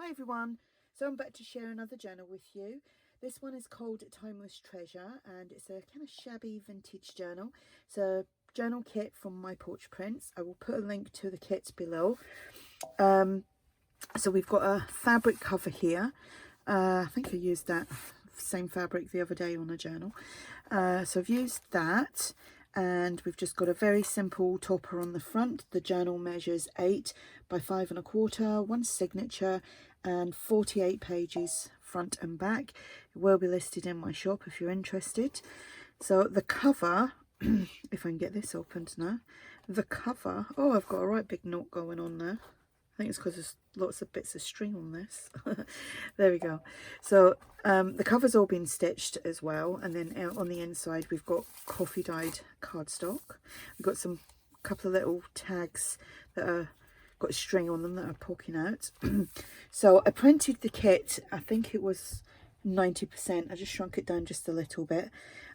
Hi everyone, so I'm back to share another journal with you. This one is called Timeless Treasure and it's a kind of shabby vintage journal. It's a journal kit from MyPorchPrints. I will put a link to the kit below. So we've got a fabric cover here. I think I used that same fabric the other day on a journal. So I've used that. And we've just got a very simple topper on the front. The journal measures 8 by 5 1/4, one signature and 48 pages front and back. It will be listed in my shop if you're interested. So the cover, if I can get this opened now, the cover, oh, I've got a right big knot going on there. I think it's because there's lots of bits of string on this. There we go. So the cover's all been stitched as well, and then on the inside we've got coffee dyed cardstock. We've got some couple of little tags that are got string on them that are poking out. So I printed the kit, I think it was 90%. I just shrunk it down just a little bit.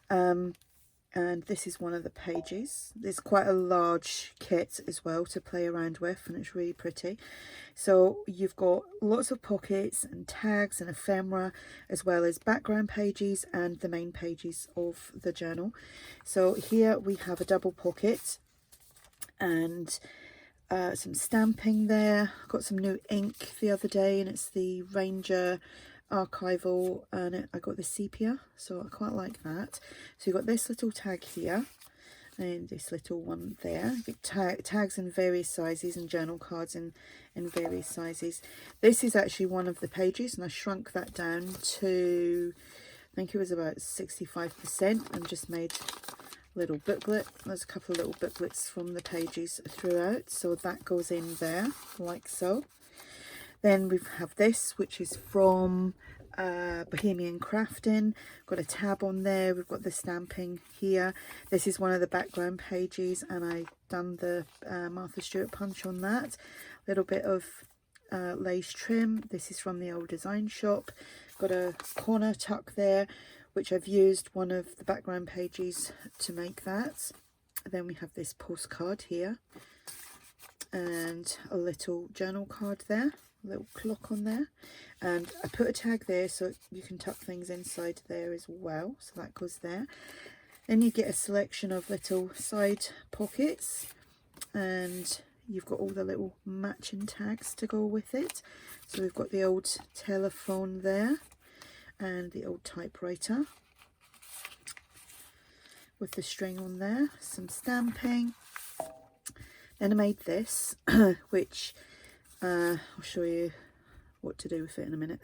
And this is one of the pages. There's quite a large kit as well to play around with, and it's really pretty. So you've got lots of pockets and tags and ephemera, as well as background pages and the main pages of the journal. So here we have a double pocket and some stamping there. Got some new ink the other day, and it's the Ranger archival, and I got the sepia, so I quite like that. So you've got this little tag here and this little one there. Tags in various sizes and journal cards in various sizes. This is actually one of the pages, and I shrunk that down to, I think it was about 65%, and just made a little booklet. There's a couple of little booklets from the pages throughout, so that goes in there like so. Then we have this, which is from Bohemian Crafting. Got a tab on there. We've got the stamping here. This is one of the background pages, and I've done the Martha Stewart punch on that. A little bit of lace trim. This is from the old design shop. Got a corner tuck there, which I've used one of the background pages to make that. And then we have this postcard here, and a little journal card there. Little clock on there, and I put a tag there so you can tuck things inside there as well, so that goes there. Then you get a selection of little side pockets, and you've got all the little matching tags to go with it. So we've got the old telephone there and the old typewriter with the string on there, some stamping. Then I made this which I'll show you what to do with it in a minute.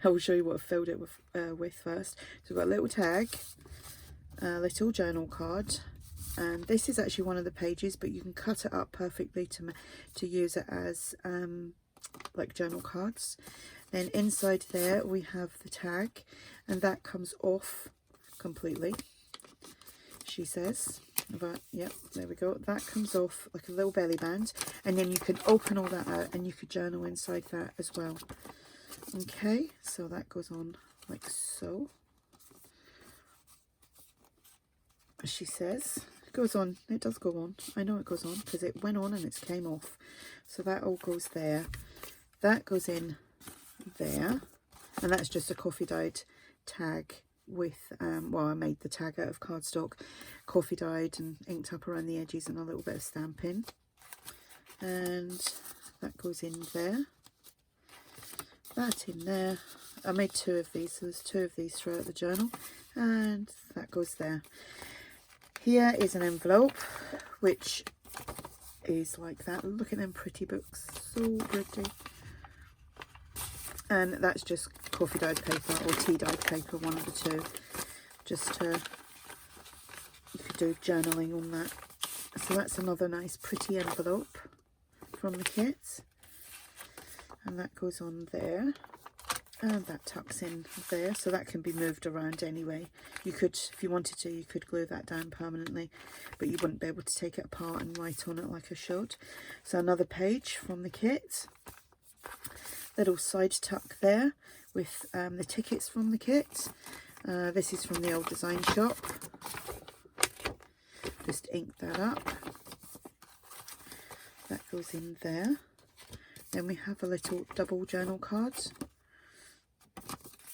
I will show you what I filled it with first. So we've got a little tag, a little journal card, and this is actually one of the pages, but you can cut it up perfectly to use it as like journal cards. Then inside there we have the tag, and that comes off completely, she says. But yep, there we go, that comes off like a little belly band, and then you can open all that out and you could journal inside that as well. Okay, so that goes on like so, as she says. It goes on, it does go on, I know it goes on because it went on and it came off. So that all goes there, that goes in there, and that's just a coffee dyed tag with well, I made the tag out of cardstock, coffee dyed and inked up around the edges, and a little bit of stamping, and that goes in there, that in there. I made 2 of these, so there's 2 of these throughout the journal, and that goes there. Here is an envelope which is like that. Look at them pretty books, so pretty. And that's just coffee dyed paper or tea dyed paper, one of the two. Just you could do journaling on that. So that's another nice pretty envelope from the kit, and that goes on there, and that tucks in there, so that can be moved around anyway. You could, if you wanted to, you could glue that down permanently, but you wouldn't be able to take it apart and write on it like I showed. So another page from the kit. Little side tuck there with the tickets from the kit. This is from the old design shop. Just ink that up. That goes in there. Then we have a little double journal card.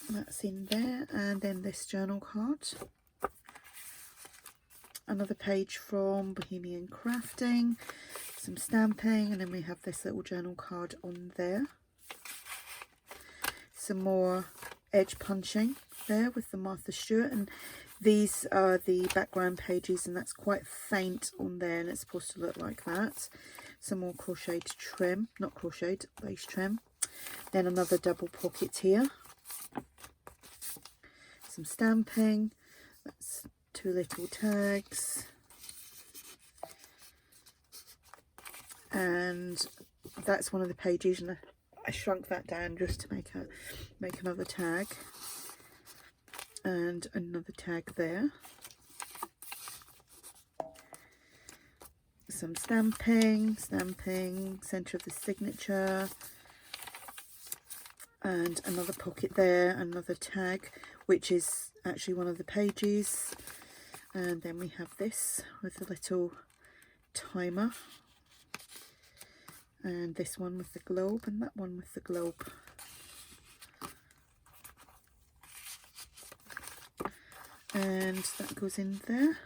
That's in there. And then this journal card. Another page from Bohemian Crafting. Some stamping. And then we have this little journal card on there. Some more edge punching there with the Martha Stewart. And these are the background pages, and that's quite faint on there, and it's supposed to look like that. Some more crocheted trim, not crocheted, lace trim. Then another double pocket here. Some stamping. That's 2 little tags. And that's one of the pages, and I shrunk that down just to make another tag. And another tag there. Some stamping, centre of the signature, and another pocket there, another tag, which is actually one of the pages. And then we have this with a little timer, and this one with the globe, and that one with the globe. And that goes in there.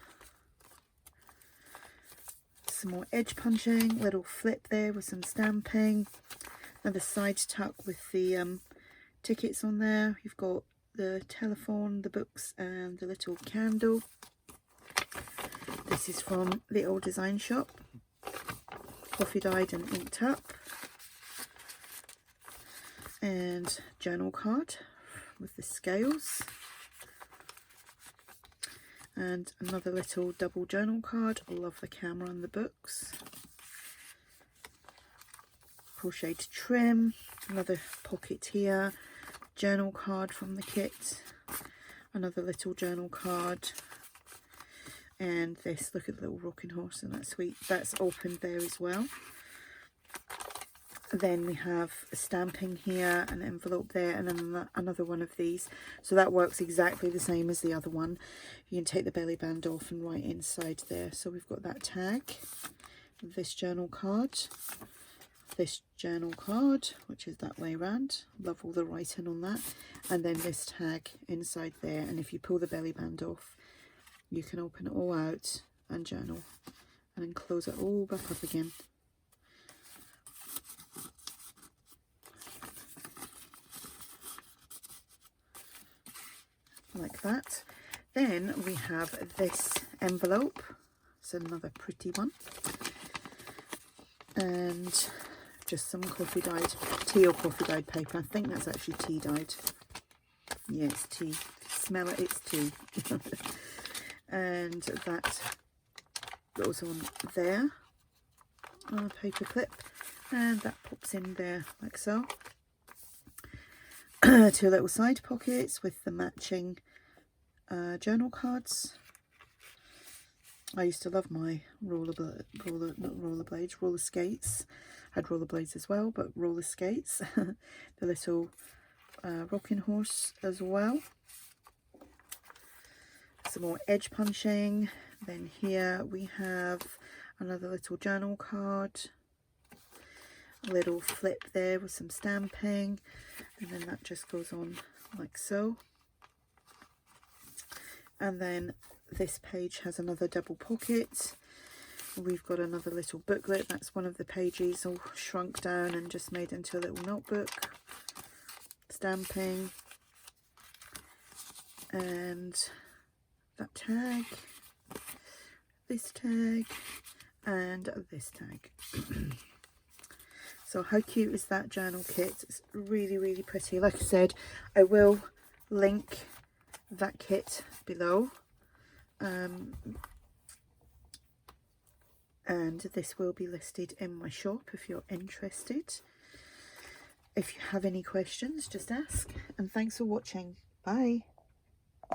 Some more edge punching, little flip there with some stamping. Another side tuck with the tickets on there. You've got the telephone, the books, and the little candle. This is from the Old Design Shop. Coffee dyed and inked up. And journal card with the scales. And another little double journal card. I love the camera and the books. Crocheted trim. Another pocket here. Journal card from the kit. Another little journal card. And this, look at the little rocking horse, and that's sweet. That's opened there as well. Then we have a stamping here, an envelope there, and then another one of these. So that works exactly the same as the other one. You can take the belly band off and write inside there. So we've got that tag, this journal card, this journal card, which is that way around. Love all the writing on that. And then this tag inside there. And if you pull the belly band off, you can open it all out and journal, and then close it all back up again. Like that. Then we have this envelope. It's another pretty one, and just some coffee dyed, tea or coffee dyed paper. I think that's actually tea dyed. Yeah, it's tea. Smell it, it's tea. And that goes on there on a paper clip, and that pops in there like so. 2 little side pockets with the matching journal cards. I used to love my roller skates. I had rollerblades as well, but roller skates. The little rocking horse as well. Some more edge punching. Then here we have another little journal card. A little flip there with some stamping, and then that just goes on like so. And then this page has another double pocket. We've got another little booklet. That's one of the pages all shrunk down and just made into a little notebook. Stamping, and that tag, this tag, and this tag. So how cute is that journal kit? It's really, really pretty. Like I said, I will link that kit below. And this will be listed in my shop if you're interested. If you have any questions, just ask. And thanks for watching. Bye.